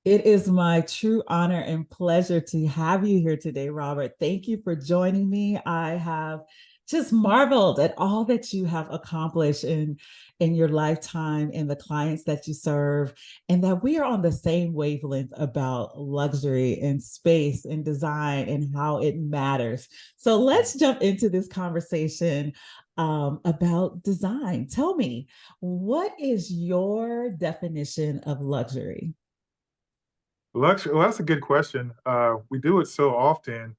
It is my true honor and pleasure to have you here today, Robert. Thank you for joining me. I have just marveled at all that you have accomplished in your lifetime and the clients that you serve, and that we are on the same wavelength about luxury and space and design and how it matters. So let's jump into this conversation about design. Tell me, what is your definition of luxury? Luxury, well, that's a good question. We do it so often,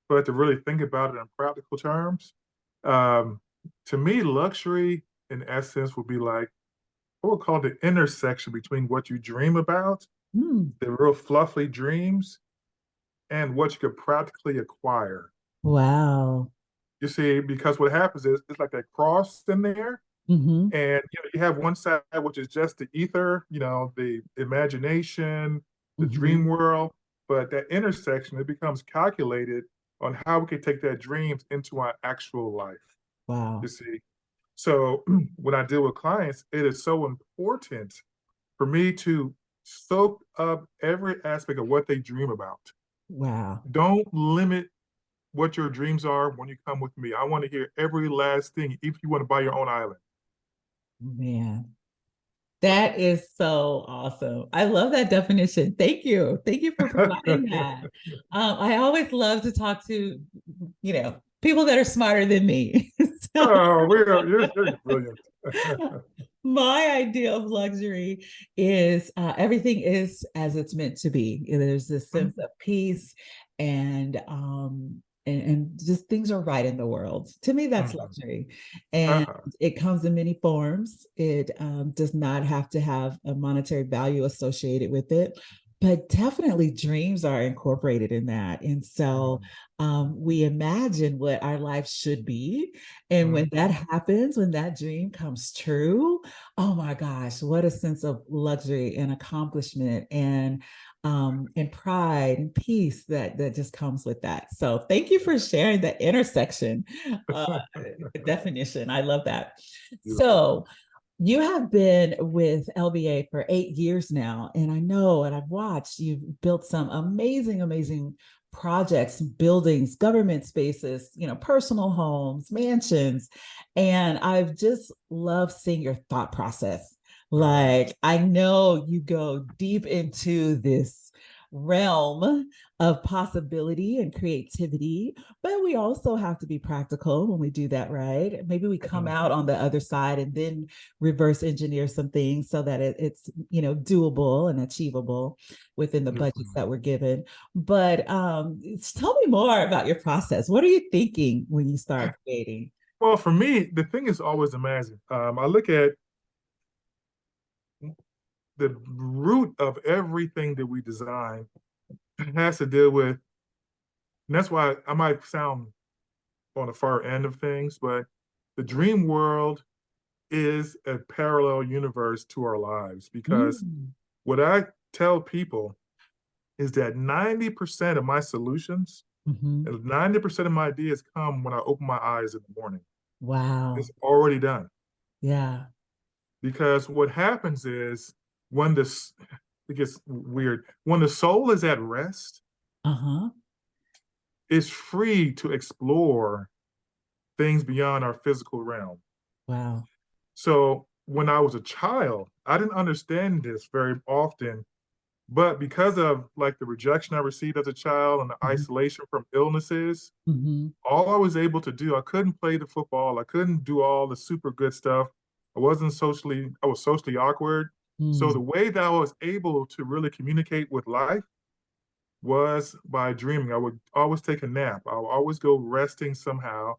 but to really think about it in practical terms, um, to me, luxury in essence would be like what we call the intersection between what you dream about, Hmm. the real fluffy dreams, and what you could practically acquire. Wow. You see, because what happens is it's like a cross in there, Hmm. and you have one side which is just the ether, the imagination, the dream Hmm. world, but that intersection it becomes calculated on how we can take that dreams into our actual life. You Wow. see, so when I deal with clients, it is so important for me to soak up every aspect of what they dream about. Wow. Don't limit what your dreams are when you come with me. I want to hear every last thing, if you want to buy your own island. Man, that is so awesome. I love that definition. Thank you. Thank you for providing that. I always love to talk to, people that are smarter than me. So Oh, you're brilliant. my idea of luxury is everything is as it's meant to be. There's this sense of peace and and just things are right in the world. To me, that's Mhm. luxury, and Uh-huh. it comes in many forms. It does not have to have a monetary value associated with it, but definitely dreams are incorporated in that. And so Mhm. we imagine what our life should be, and when that Mhm. happens, when that dream comes true, oh my gosh, what a sense of luxury and accomplishment and pride and peace that just comes with that. So thank you for sharing the intersection uh, definition. I love that. Beautiful. So you have been with LBA for 8 years now, and I know and I've watched you've built some amazing, amazing projects, buildings, government spaces, personal homes, mansions. And I've just loved seeing your thought process. Mhm. Like, I know you go deep into this realm of possibility and creativity, but we also have to be practical when we do that, right? Maybe we come Mhm. out on the other side and then reverse engineer some things so that it's doable and achievable within the budgets Mhm. that we're given. But tell me more about your process. What are you thinking when you start creating? Well, for me, the thing is always amazing. I look at the root of everything that we design has to deal with, and that's why I might sound on the far end of things, but the dream world is a parallel universe to our lives because Mm, what I tell people is that 90% of my solutions mhm. and 90% of my ideas come when I open my eyes in the morning. Wow. It's already done. Yeah. Because what happens is when this, it gets weird, when the soul is at rest, Uh-huh. it's free to explore things beyond our physical realm. Wow. So when I was a child, I didn't understand this very often. But because of like the rejection I received as a child and the Mhm. isolation from illnesses, Mhm. all I was able to do, I couldn't play the football. I couldn't do all the super good stuff. I was socially awkward. So the Mm. way that I was able to really communicate with life was by dreaming. I would always take a nap. I would always go resting somehow.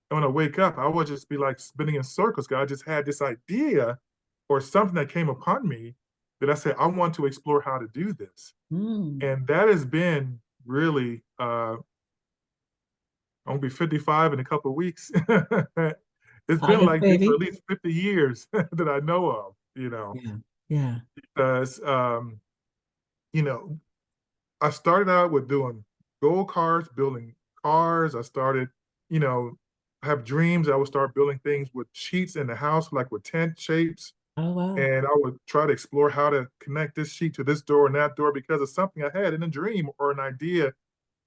And when I wake up, I would just be like spinning in circles because I just had this idea or something that came upon me that I said, I want to explore how to do this. Mm. And that has been really, I'm gonna be 55 in a couple of weeks. It's been August, like this for baby. at least 50 years that I know of, Yeah. Yeah. because, you know, I started out with doing gold cars, building cars. I started, you know, have dreams. I would start building things with sheets in the house, like with tent shapes. Oh, wow. And I would try to explore how to connect this sheet to this door and that door because of something I had in a dream or an idea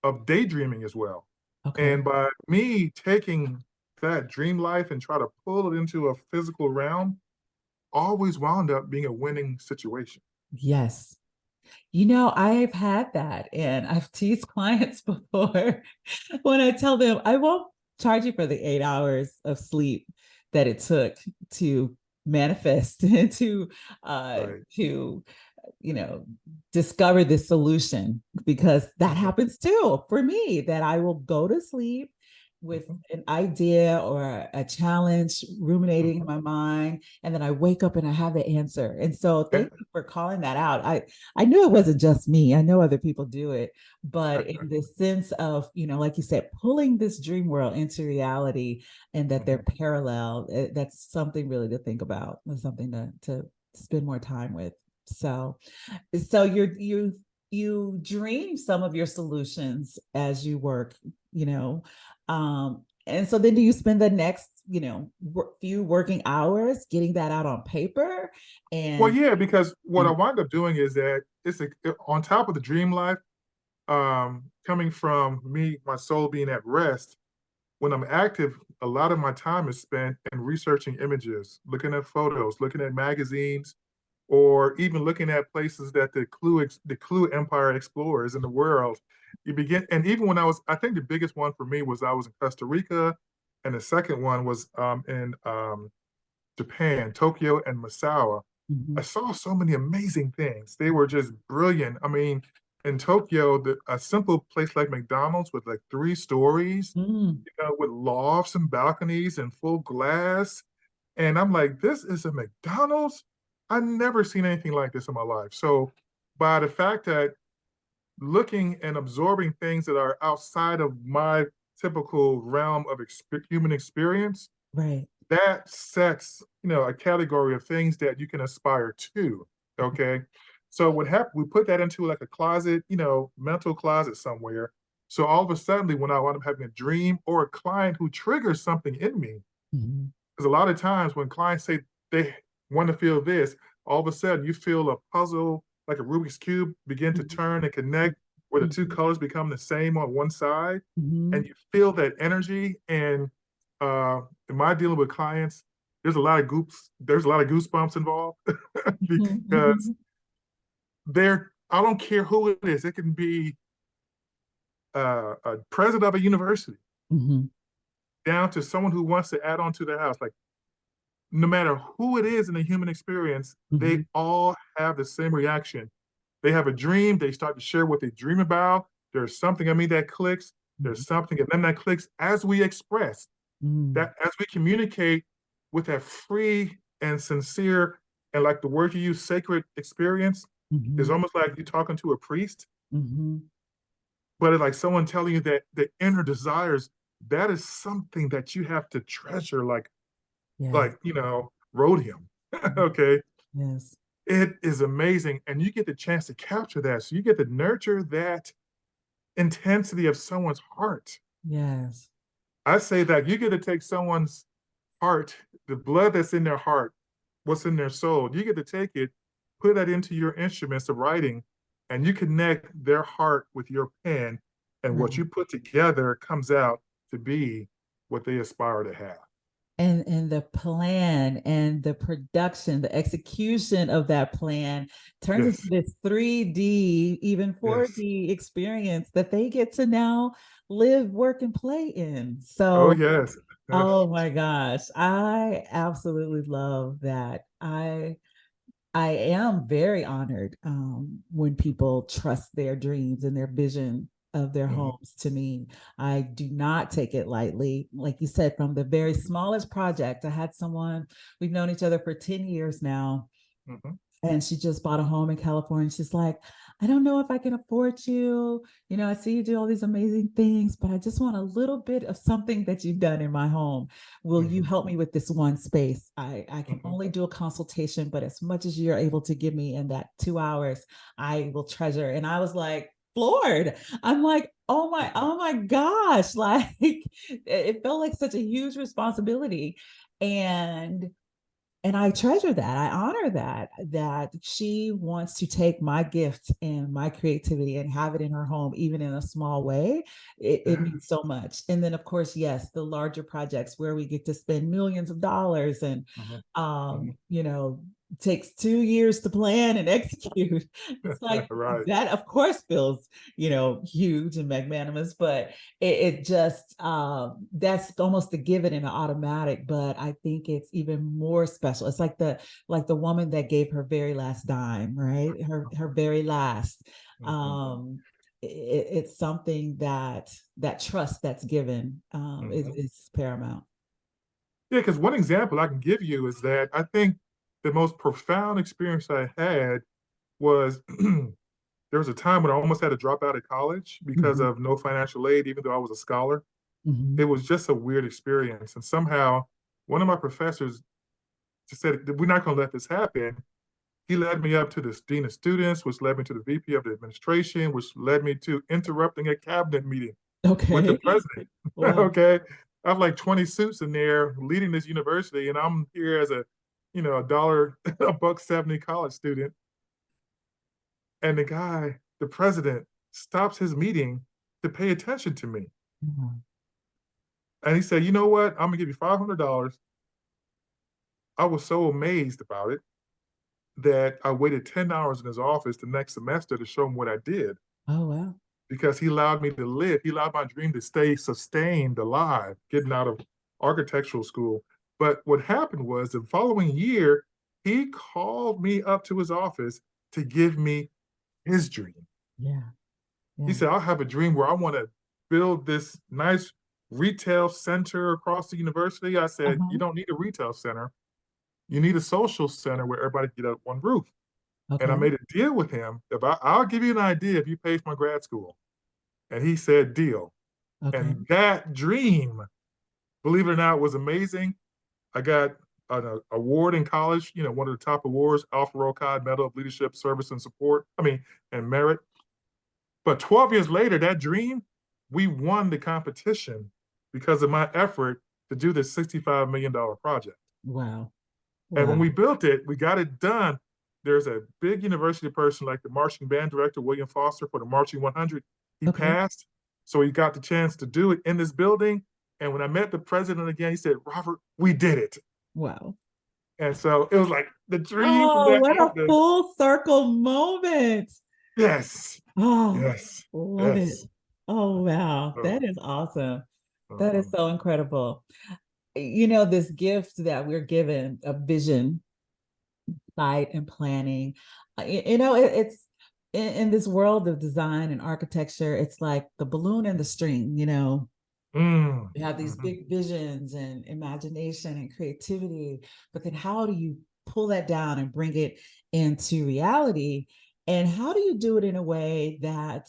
of daydreaming as well. Okay. And by me taking that dream life and try to pull it into a physical realm, always wound up being a winning situation. Yes. You know, I've had that and I've teased clients before when I tell them I won't charge you for the 8 hours of sleep that it took to manifest and uh Right. to you know, discover this solution because that Mhm. happens too for me that I will go to sleep with Mhm. an idea or a challenge ruminating in Mhm. my mind and then I wake up and I have the answer. And so thank And you for calling that out. I knew it wasn't just me. I know other people do it, but in the sense of, you know, like you said, pulling this dream world into reality and that they're Mhm. parallel, that's something really to think about. That's something to spend more time with. So so you dream some of your solutions as you work, you know. And so then do you spend the next, you know, few working hours getting that out on paper well, and yeah, because what I uh, wind up doing is that on top of the dream life, coming from me, my soul being at rest, when I'm active, a lot of my time is spent in researching images, looking at photos, looking at magazines, or even looking at places that the Klugh Empire explores in the world. You begin, and even when I think the biggest one for me was I was in Costa Rica, and the second one was in Japan, Tokyo and Misawa. I mhm, saw so many amazing things. They were just brilliant. I mean, in Tokyo, a simple place like McDonald's with like 3 stories, mm, with lofts and balconies and full glass. And I'm like, this is a McDonald's? I've never seen anything like this in my life. So, by the fact that looking and absorbing things that are outside of my typical realm of human experience, right. that sets, a category of things that you can aspire to. Okay. So what happened, we put that into like a closet, mental closet somewhere. So all of a sudden, when I wind up having a dream or a client who triggers something in me, Mhm, because a lot of times when clients say they want to feel this, all of a sudden you feel a puzzle, like a Rubik's Cube, begin to mhm, turn and connect where the two mhm, colors become the same on one side. And mhm, you feel that energy. And in my dealing with clients, there's a lot of goosebumps involved mhm, because mhm, I don't care who it is. It can be a president of a university mhm, down to someone who wants to add on to their house. Like no matter who it is in the human experience, they mhm, all have the same reaction. They have a dream, they start to share what they dream about. There's something in me that clicks, mhm, there's something in them that clicks as we express, mhm, that as we communicate with that free and sincere, and like the word you use, sacred experience, is mhm, almost like you're talking to a priest, mhm. but it's like someone telling you that the inner desires, that is something that you have to treasure, Yes. rhodium. Mhm. Okay. Yes. It is amazing. And you get the chance to capture that. So you get to nurture that intensity of someone's heart. Yes. I say that you get to take someone's heart, the blood that's in their heart, what's in their soul, you get to take it, put that into your instruments of writing, and you connect their heart with your pen. And what Right. you put together comes out to be what they aspire to have. And the plan and the production, the execution of that plan turns into Yes. this 3D, even Yes. 4D experience that they get to now live, work, and play in. Oh, So, yes. oh my gosh, I absolutely love that. I am very honored when people trust their dreams and their vision of their Mhm. homes to me. I do not take it lightly. Like you said, from the very smallest project, I had someone, we've known each other for 10 years now, Mhm. and she just bought a home in California. She's like, I don't know if I can afford you. You know, I see you do all these amazing things, but I just want a little bit of something that you've done in my home. Will you Mhm. help me with this one space? I can Mhm. only do a consultation, but as much as you're able to give me in that 2 hours, I will treasure. And I was like, floored. I'm like, Mhm. oh my gosh. Like it felt like such a huge responsibility. And and I treasure that. I honor that she wants to take my gift and my creativity and have it in her home, even in a small way. It means so much. And then, of course, yes, the larger projects where we get to spend millions of dollars and, Mhm. you know, takes 2 years to plan and execute. It's like Right. that, of course, feels, huge and magnanimous, but it just that's almost a given and an automatic. But I think it's even more special. It's like the woman that gave her very last dime, right? Her very last. Mhm. It's something that trust that's given Mhm. is paramount. Yeah, because one example I can give you is that I think the most profound experience I had was there was a time when I almost had to drop out of college because Mhm, of no financial aid, even though I was a scholar. It mhm. was just a weird experience. And somehow one of my professors just said, we're not going to let this happen. He led me up to the dean of students, which led me to the VP of the administration, which led me to interrupting a cabinet meeting with the Okay. president. Wow. Okay. I have like 20 suits in there leading this university, and I'm here as a dollar, a buck 70 college student. And the guy, the president, stops his meeting to pay attention to me. Mhm. And he said, you know what? I'm gonna give you $500. I was so amazed about it that I waited 10 hours in his office the next semester to show him what I did Oh wow. because he allowed me to live. He allowed my dream to stay sustained alive, getting out of architectural school. But what happened was the following year, he called me up to his office to give me his dream. Yeah. He Yeah. said, I have a dream where I want to build this nice retail center across the university. I said, you Uh-huh. don't need a retail center. You need a social center where everybody can get under one roof. And I Okay. made a deal with him. If I'll give you an idea if you pay for my grad school. And he said, deal. Okay. And that dream, believe it or not, was amazing. I got an award in college, one of the top awards, Alpha Rho Chi Medal of Leadership, Service, and Support. And merit. But 12 years later, that dream, we won the competition because of my effort to do this $65 million project. Wow. And when Wow. we built it, we got it done. There's a big university person like the marching band director, William Foster, for the Marching 100. He Okay. passed. So he got the chance to do it in this building. And when I met the president again, he said, Robert, we did it. Wow. And so it was like the dream from Oh, that what a office. full circle moment. Yes, Oh, yes, love it. yes. Oh, wow. Uh, That is awesome. That is uh, so incredible. This gift that we're given of vision, sight, and planning, it's in this world of design and architecture, it's like the balloon and the string. mm, You have these mhm, big visions and imagination and creativity, but then how do you pull that down and bring it into reality? And how do you do it in a way that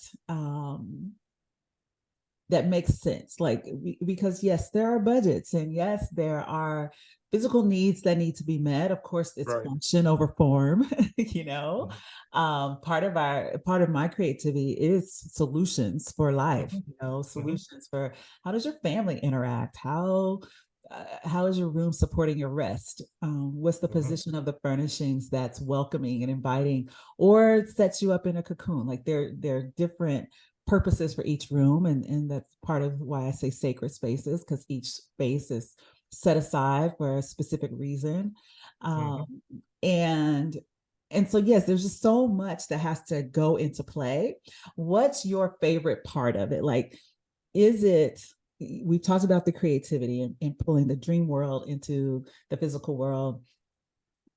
makes sense? Like, because yes, there are budgets, and yes, there are physical needs that need to be met. Of course, it's right. function over form. Mhm, Part of my creativity is solutions for life. mhm, mhm, Solutions for how does your family interact? How is your room supporting your rest? What's the mhm, position of the furnishings that's welcoming and inviting, or sets you up in a cocoon? Like they're different purposes for each room, and that's part of why I say sacred spaces, because each space is set aside for a specific reason. mhm. Um, and and so yes, there's just so much that has to go into play. What's your favorite part of it? Like, is it we've talked about the creativity and pulling the dream world into the physical world,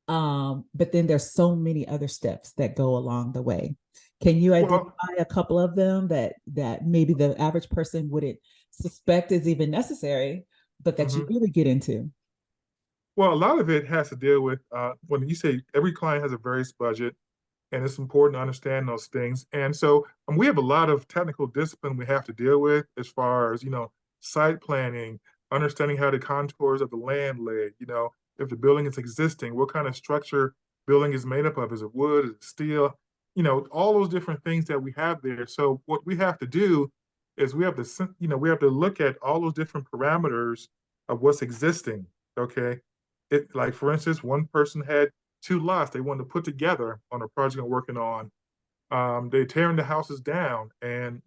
but then there's so many other steps that go along the way. Can you Well, identify a couple of them that maybe the average person wouldn't suspect is even necessary, but that you mhm. really get into? Well, a lot of it has to deal with when you say every client has a various budget, and it's important to understand those things. And so we have a lot of technical discipline we have to deal with as far as, site planning, understanding how the contours of the land lay, if the building is existing, what kind of structure building is made up of. Is it wood? Is it steel? All those different things that we have there. So what we have to do is we have to look at all those different parameters of what's existing. Okay. It, like for instance, one person had two lots they wanted to put together on a project I'm working on. They're tearing the houses down, and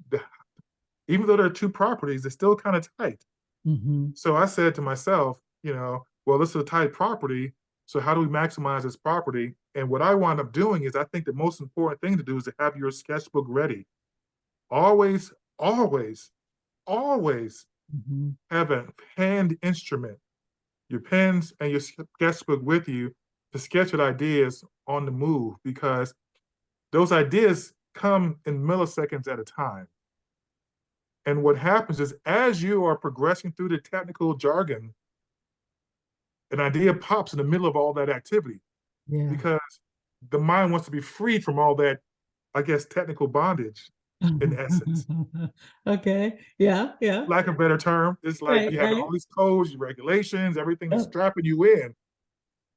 even though there are two properties, they're still kind of tight. Mm-hmm. So I said to myself, well, this is a tight property. So how do we maximize this property? And what I wound up doing is I think the most important thing to do is to have your sketchbook ready. Always, always, always Mm-hmm. have a hand instrument, your pens and your sketchbook with you to sketch out ideas on the move, because those ideas come in milliseconds at a time. And what happens is as you are progressing through the technical jargon, an idea pops in the middle of all that activity Yeah. because the mind wants to be freed from all that, I guess, technical bondage in essence. Okay. Yeah. Yeah. Lack of a better term, it's like Right. you have Right. all these codes, regulations, everything is Oh, strapping you in,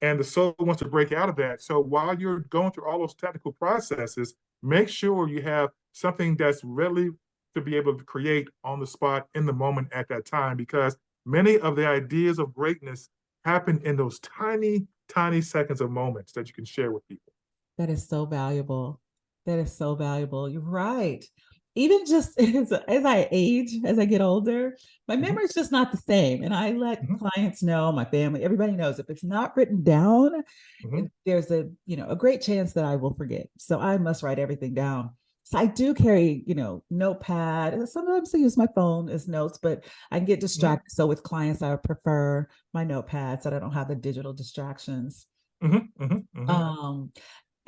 and the soul wants to break out of that. So while you're going through all those technical processes, make sure you have something that's ready to be able to create on the spot in the moment at that time, because many of the ideas of greatness happen in those tiny, tiny seconds of moments that you can share with people. that is so valuable. That is so valuable. You're right. Even just as I age, as I get older, my Mhm, memory is just not the same. And I let mhm, clients know, my family, everybody knows if it's not written down, mhm, there's a great chance that I will forget. So I must write everything down. So I do carry, notepad. And sometimes I use my phone as notes, but I can get mhm, distracted. So with clients, I prefer my notepad so that I don't have the digital distractions. mhm, mhm, mhm. Um,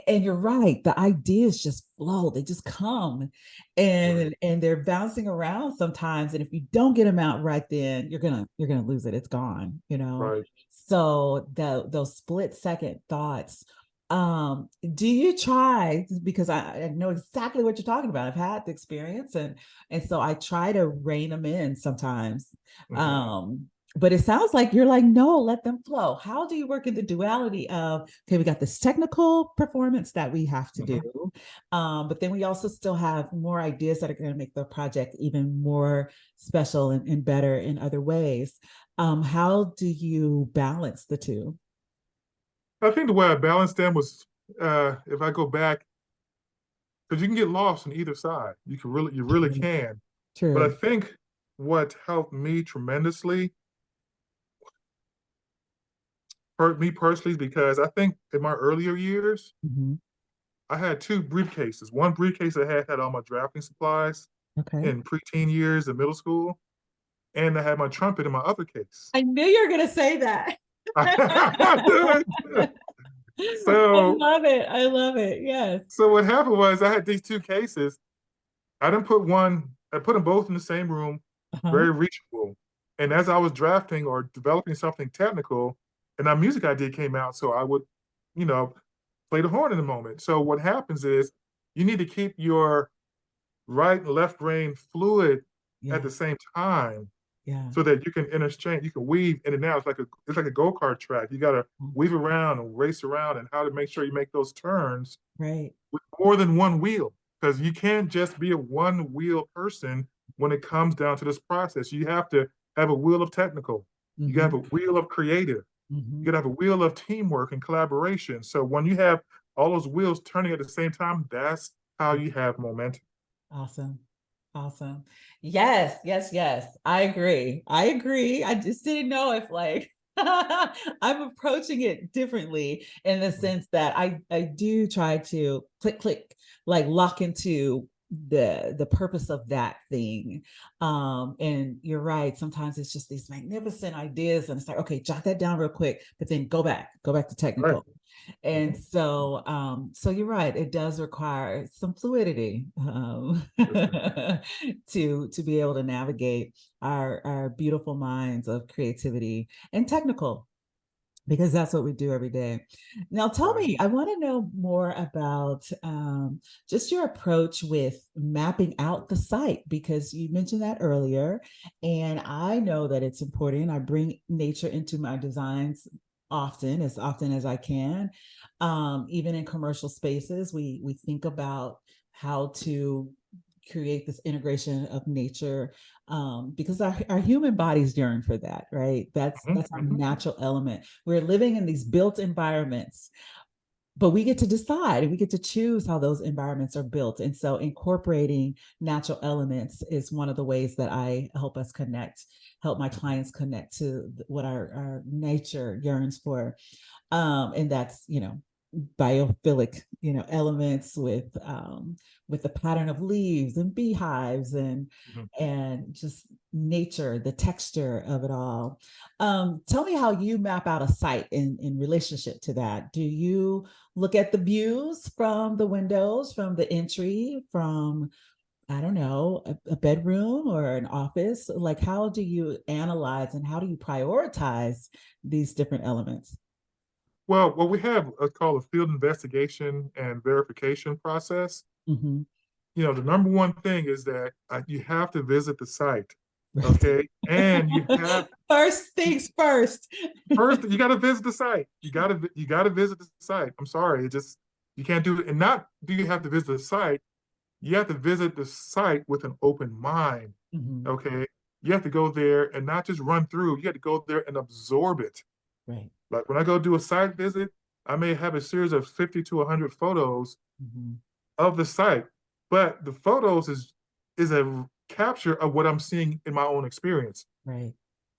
and you're right, the ideas just flow, they just come, Right, and they're bouncing around sometimes, and if you don't get them out right then, you're gonna lose it, it's gone. right. So those split second thoughts, do you try, because I know exactly what you're talking about, I've had the experience, and so I try to rein them in sometimes. Mhm. But it sounds like you're like, no, let them flow. How do you work in the duality of, okay, we got this technical performance that we have to do, Mhm. but then we also still have more ideas that are going to make the project even more special and better in other ways. How do you balance the two? I think the way I balanced them was, if I go back, because you can get lost on either side. You really True. can. But I True. think what helped me tremendously, hurt me personally, is because I think in my earlier years, Mhm. I had two briefcases. One briefcase I had all my drafting supplies Okay. in preteen years in middle school, and I had my trumpet in my other case. I knew you were going to say that. I So, love it. I love it. Yes. so what happened was I had these two cases. I put them both in the same room, Uh-huh. very reachable. And as I was drafting or developing something technical, and a music idea came out, so I would, you know, play the horn in a moment. So what happens is you need to keep your right and left brain fluid at Yeah. the same time Yeah. so that you can interchange, you can weave in and out. It's like a go-kart track. You gotta weave around and race around, and how to make sure you make those turns Right. with more than one wheel, because you can't just be a one wheel person when it comes down to this process. You have to have a wheel of technical, you gotta Hmm. have a wheel of creative, you Hmm. gotta have a wheel of teamwork and collaboration. So when you have all those wheels turning at the same time, that's how you have momentum. Awesome. Awesome. Yes, yes, yes. I agree. I agree. I just didn't know if like I'm approaching it differently in the sense that I do try to click click, like lock into the purpose of that thing. And you're right, sometimes it's just these magnificent ideas and it's like, okay, jot that down real quick, but then go back to Right. technical. And Mhm. so you're right, it does require some fluidity, Yes, ma'am. to be able to navigate our beautiful minds of creativity and technical, because that's what we do every day. Now, tell Right. me, I want to know more about just your approach with mapping out the site, because you mentioned that earlier. And I know that it's important. I bring nature into my designs often as I can. Even in commercial spaces, we think about how to create this integration of nature, because our human bodies yearn for that, right? Mhm, That's our mhm, natural element. We're living in these built environments, but we get to decide and we get to choose how those environments are built. And so incorporating natural elements is one of the ways that I help us connect, help my mhm, clients connect to what our nature yearns for. And that's, biophilic, elements with the pattern of leaves and beehives mhm. and just nature, the texture of it all. Tell me how you map out a site in relationship to that. Do you look at the views from the windows, from the entry, from, I don't know, a bedroom or an office? Like, how do you analyze and how do you prioritize these different elements? Well, what we have called a field investigation and verification process. Mm-hmm. The number one thing is that you have to visit the site, okay? And you have First things first. first you got to visit the site. You got to visit the site. I'm sorry, it just you can't do it. And not do you have to visit the site, you have to visit the site with an open mind, Mm-hmm. okay? You have to go there and not just run through. You have to go there and absorb it. Right. Like when I go do a site visit, I may have a series of 50 to 100 photos Mm-hmm. of the site, but the photos is a capture of what I'm seeing in my own experience Right.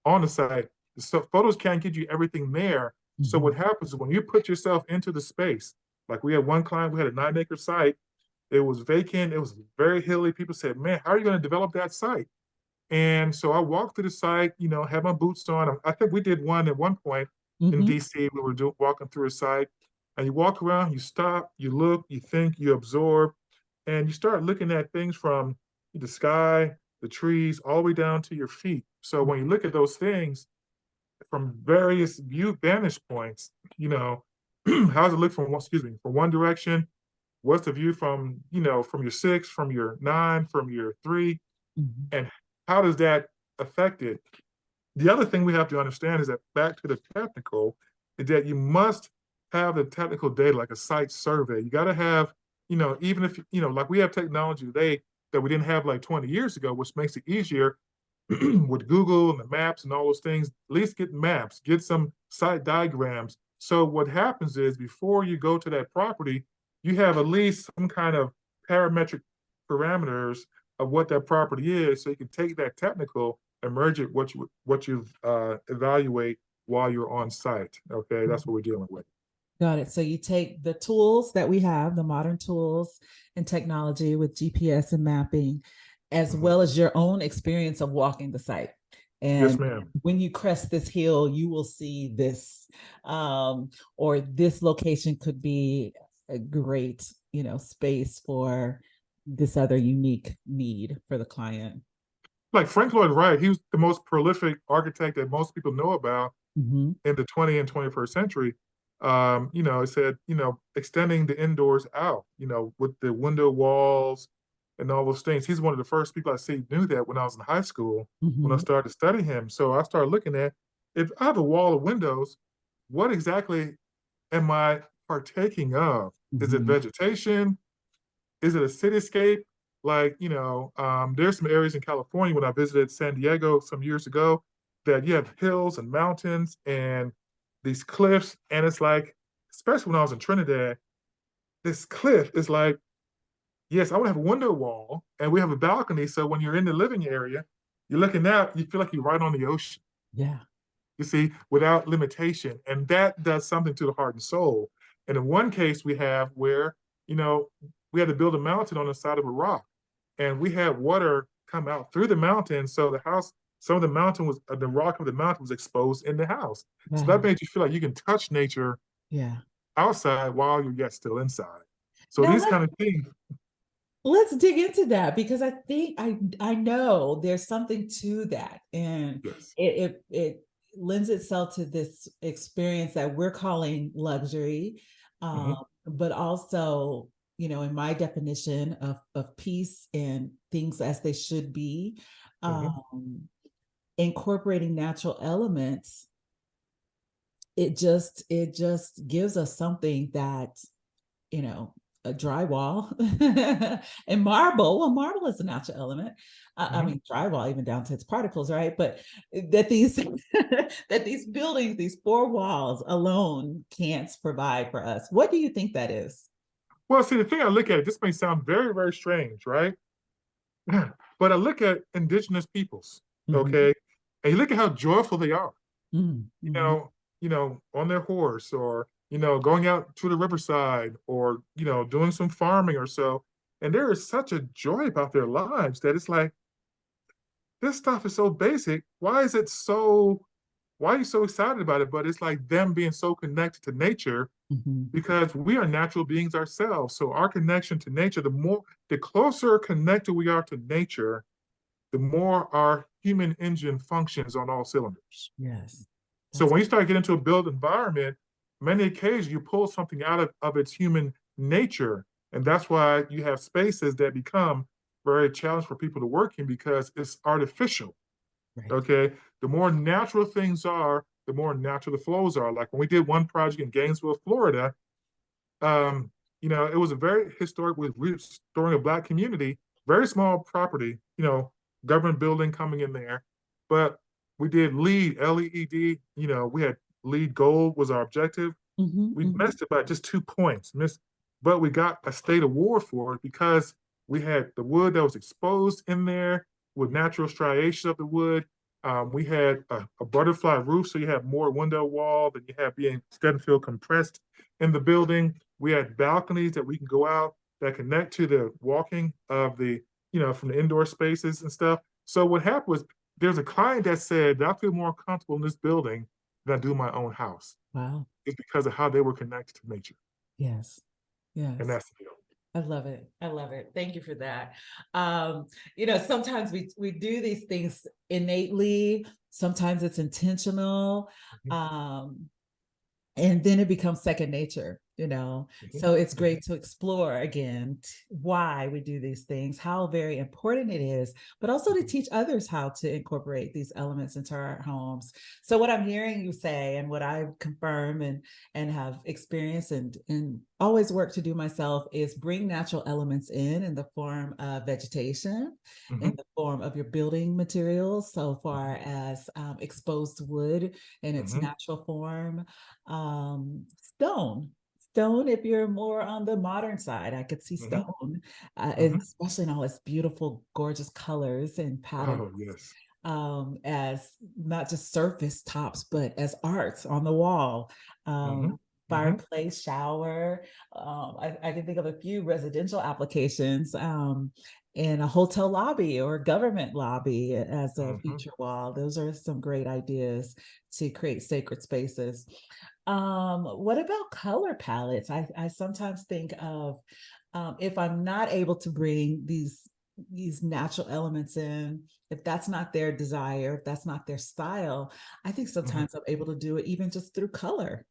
on the site. So photos can't get you everything there. So Mm-hmm. what happens is when you put yourself into the space, like we had one client, we had a 9-acre site. It was vacant. It was very hilly. People said, "Man, how are you going to develop that site?" And so I walked through the site, had my boots on. I think we did one at one point in Mm-hmm. DC. We were walking through a site, and you walk around, you stop, you look, you think, you absorb, and you start looking at things from the sky, the trees, all the way down to your feet. So when you look at those things from various view vantage points, how does it look from from one direction? What's the view from your 6, from your 9, from your 3? Mm-hmm. And how does that affect it? The other thing we have to understand is that back to the technical, is that you must have the technical data, like a site survey. You got to have, even if, like we have technology today that we didn't have like 20 years ago, which makes it easier with Google and the maps and all those things. At least get maps, get some site diagrams. So what happens is before you go to that property, you have at least some kind of parametric parameters of what that property is, so you can take that technical and merge it what you evaluate while you're on site. Okay, that's what we're dealing with. Got it. So you take the tools that we have, the modern tools and technology with GPS and mapping, as Mhm. well as your own experience of walking the site. Yes, And ma'am. when you crest this hill, you will see this, or this location could be a great, space for this other unique need for the client. Like Frank Lloyd Wright, he was the most prolific architect that most people know about Mm-hmm. in the 20th and 21st century. It said, extending the indoors out, with the window walls and all those things. He's one of the first people I see knew that when I was in high school, when I Mm-hmm. started to study him. So I started looking at, if I have a wall of windows, what exactly am I partaking of? Is it Mm-hmm. vegetation? Is it a cityscape? Like, there's some areas in California when I visited San Diego some years ago that you have hills and mountains and these cliffs. And it's like, especially when I was in Trinidad, this cliff is like, yes, I want to have a window wall and we have a balcony. So when you're in the living area, you're looking out, you feel like you're right on the ocean, Yeah. you see, without limitation. And that does something to the heart and soul. And in one case, we have where, you know, we had to build a mountain on the side of a rock, and we had water come out through the mountain. So the house, some of the mountain was, the rock of the mountain was exposed in the house. So that Wow. made you feel like you can touch nature Yeah. outside while you're yet still inside. So Now these kind of things, let's dig into that because I think I know there's something to that, and yes. it lends itself to this experience that we're calling luxury, Hmm. but also, in my definition of peace and things as they should be, Hmm. um, incorporating natural elements, it just gives us something that, you know a drywall and marble. Well, marble is a natural element. I Mhm. mean, drywall, even down to its particles, right? But that these that these buildings, these four walls alone can't provide for us. What do you think that is? Well, see, the thing I look at, this may sound very, very strange, right? But I look at indigenous peoples, Mm-hmm. okay, and you look at how joyful they are, you Mm-hmm. know, on their horse, or going out to the riverside, or doing some farming or so, and there is such a joy about their lives that it's like, this stuff is so basic. Why are you so excited about it? But it's like them being so connected to nature, Mm-hmm. because we are natural beings ourselves. So our connection to nature, the closer connected we are to nature, the more our human engine functions on all cylinders. Yes, So that's when you start getting into a built environment, many occasions you pull something out of its human nature. And that's why you have spaces that become very challenging for people to work in, because it's artificial. right. Okay. The more natural things are, the more natural the flows are. Like when we did one project in Gainesville, Florida, um, it was a very historic, with restoring a Black community, very small property, government building coming in there. But we did LEED, LEED, we had LEED gold was our objective. Mm-hmm. We Mm-hmm. missed it by just 2 points, but we got a state award for it because we had the wood that was exposed in there with natural striations of the wood. We had a butterfly roof, so you have more window wall than you have being instead of feel compressed in the building. We had balconies that we can go out that connect to the walking of from the indoor spaces and stuff. So what happened was, there's a client that said, I feel more comfortable in this building than I do in my own house. Wow. It's because of how they were connected to nature. Yes. And Yes. that's the deal. I love it. I love it. Thank you for that. Sometimes we do these things innately, sometimes it's intentional. Mhm, Um, and then it becomes second nature. mhm, So it's mhm, great to explore again why we do these things, how very important it is, but also to mhm, teach others how to incorporate these elements into our homes. So what I'm hearing you say, and what I confirm and have experienced and always work to do myself, is bring natural elements in the form of vegetation, in mhm, the form of your building materials, so mhm, far as exposed wood in its mhm, natural form, stone, if you're more on the modern side, I could see mhm, stone, mhm. especially in all its beautiful, gorgeous colors and patterns, Oh, yes. as not just surface tops, but as arts on the wall. Mhm, Um, mhm, Fireplace, shower. I can think of a few residential applications, in a hotel lobby or government lobby as a mhm, feature wall. Those are some great ideas to create sacred spaces. What about color palettes? I sometimes think of, if I'm not able to bring these natural elements in, if that's not their desire, if that's not their style, I think mhm, sometimes I'm able to do it even just through color.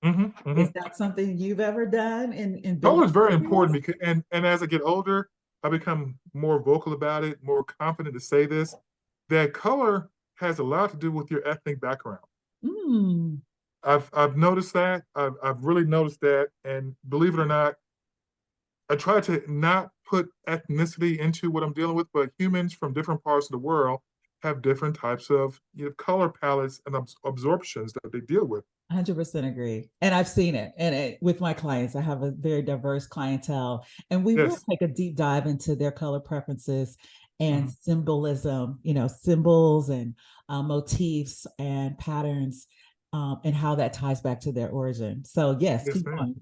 mhm, Is mhm. that something you've ever done in Color building is very important, materials? because, and as I get older, I become more vocal about it, more confident to say this, that color has a lot to do with your ethnic background. Mm, I've noticed that. I've really noticed that, and believe it or not, I try to not put ethnicity into what I'm dealing with, but humans from different parts of the world have different types of color palettes and absorptions that they deal with. 100% agree. And I've seen it. And with my clients, I have a very diverse clientele. And we will Yes. take a deep dive into their color preferences and Mhm. symbolism, symbols and motifs and patterns, and how that ties back to their origin. So, yes, Yes, keep ma'am. going.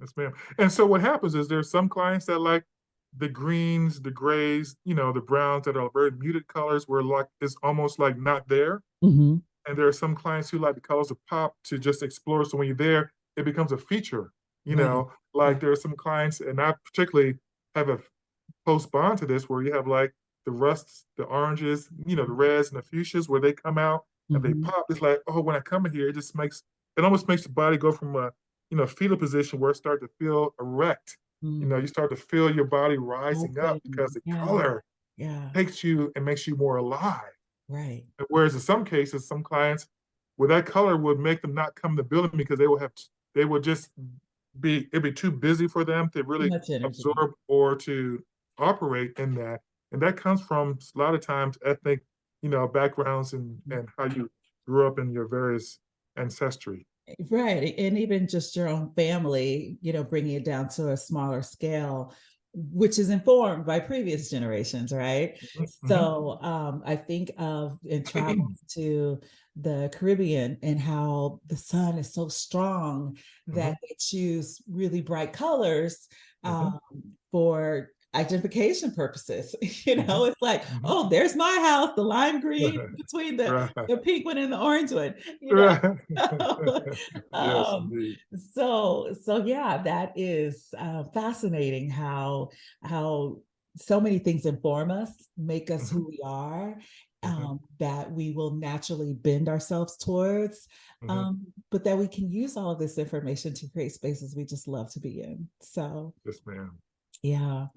Yes, ma'am. And so what happens is, there's some clients that like the greens, the grays, the browns that are very muted colors, where like it's almost like not there. Hmm. And there are some clients who like the colors of pop to just explore. So when you're there, it becomes a feature. Right. Like Right. there are some clients, and I particularly have a close bond to this, where you have like the rusts, the oranges, the reds and the fuchsias, where they come out and they Hmm. pop. It's like, oh, when I come in here, it almost makes the body go from a fetal position, where it starts to feel erect. Mm. You start to feel your body rising up, because Open. the Yeah. color Yeah. takes you and makes you more alive. Right. Whereas in some cases, some clients, where that color would make them not come to the building, because they will just it'd be too busy for them to Too really much energy. absorb or to operate in that. And that comes from a lot of times ethnic, backgrounds and how you grew up in your various ancestry. Right. And even just your own family, bringing it down to a smaller scale, which is informed by previous generations, right? Hmm. So I think of in travel to the Caribbean and how the sun is so strong Hmm. that they choose really bright colors Hmm. um, for identification purposes. Hmm. It's like, Hmm. oh, there's my house, the lime green between the Right. the pink one and the orange one, you know. Right. Yes, um, indeed. so yeah, that is fascinating how so many things inform us, make us Hmm. who we are, Hmm. that we will naturally bend ourselves towards, Hmm. but that we can use all of this information to create spaces we just love to be in. So Yes, ma'am. yeah.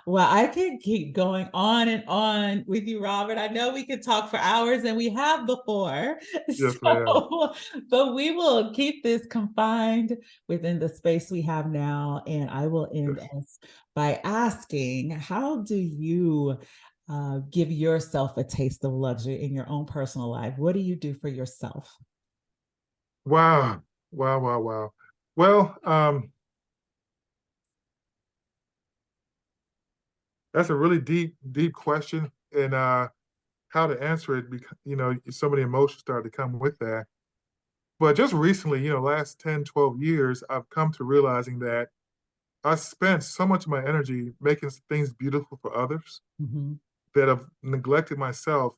Well, I can keep going on and on with you, Robert. I know we could talk for hours and we have before. Yes, ma'am. So, but we will keep this confined within the space we have now. And I will end Yes. us by asking, how do you give yourself a taste of luxury in your own personal life? What do you do for yourself? Wow. Wow, wow, wow. Well, that's a really deep, deep question. And how to answer it because, so many emotions started to come with that. But just recently, last 10, 12 years, I've come to realizing that I spent so much of my energy making things beautiful for others Mhm. that I've neglected myself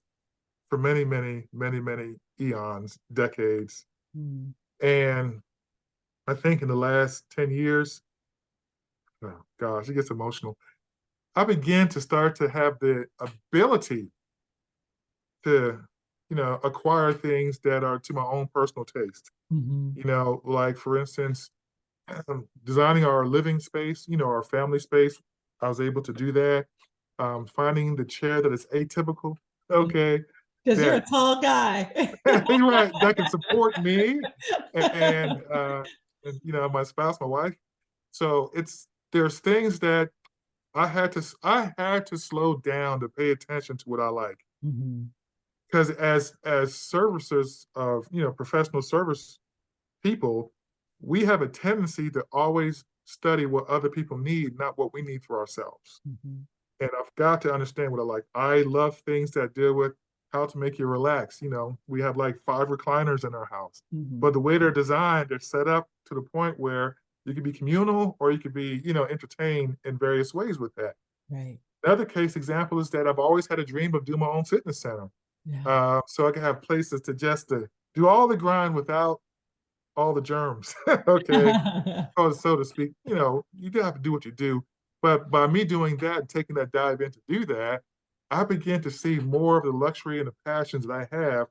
for many, many, many, many eons, decades. Mm. And I think in the last 10 years, oh gosh, it gets emotional. I began to start to have the ability to, acquire things that are to my own personal taste. Mhm. Like for instance, designing our living space, our family space. I was able to do that. Finding the chair that is atypical, okay, Because you're a that tall guy. you're right, that can support me and my spouse, my wife. So there's things that I had to slow down to pay attention to what I like. Mhm. Because as servicers of professional service people, we have a tendency to always study what other people need, not what we need for ourselves. Mhm. And I've got to understand what I like. I love things that deal with how to make you relax. We have like 5 recliners in our house, Mhm. but the way they're designed, they're set up to the point where you can be communal or you could be, entertained in various ways with that. Right. Another case example is that I've always had a dream of doing my own fitness center. Yeah. So I can have places to just to do all the grind without all the germs. Okay, so to speak. You do have to do what you do. But by me doing that and taking that dive in to do that, I begin to see more of the luxury and the passions that I have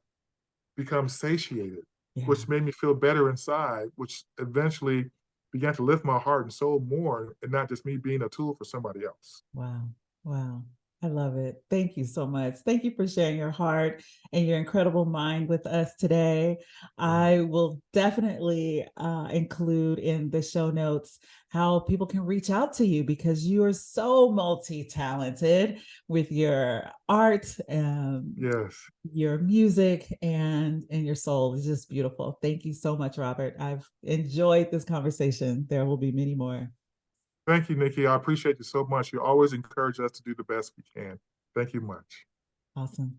become satiated, Yeah. which made me feel better inside, which eventually began to lift my heart and soul more, and not just me being a tool for somebody else. Wow. Wow. I love it. Thank you so much. Thank you for sharing your heart and your incredible mind with us today. Mm. I will definitely include in the show notes how people can reach out to you because you are so multi-talented with your art, Yes. your music, and your soul is just beautiful. Thank you so much, Robert. I've enjoyed this conversation. There will be many more. Thank you, Nikki. I appreciate you so much. You always encourage us to do the best we can. Thank you much. Awesome.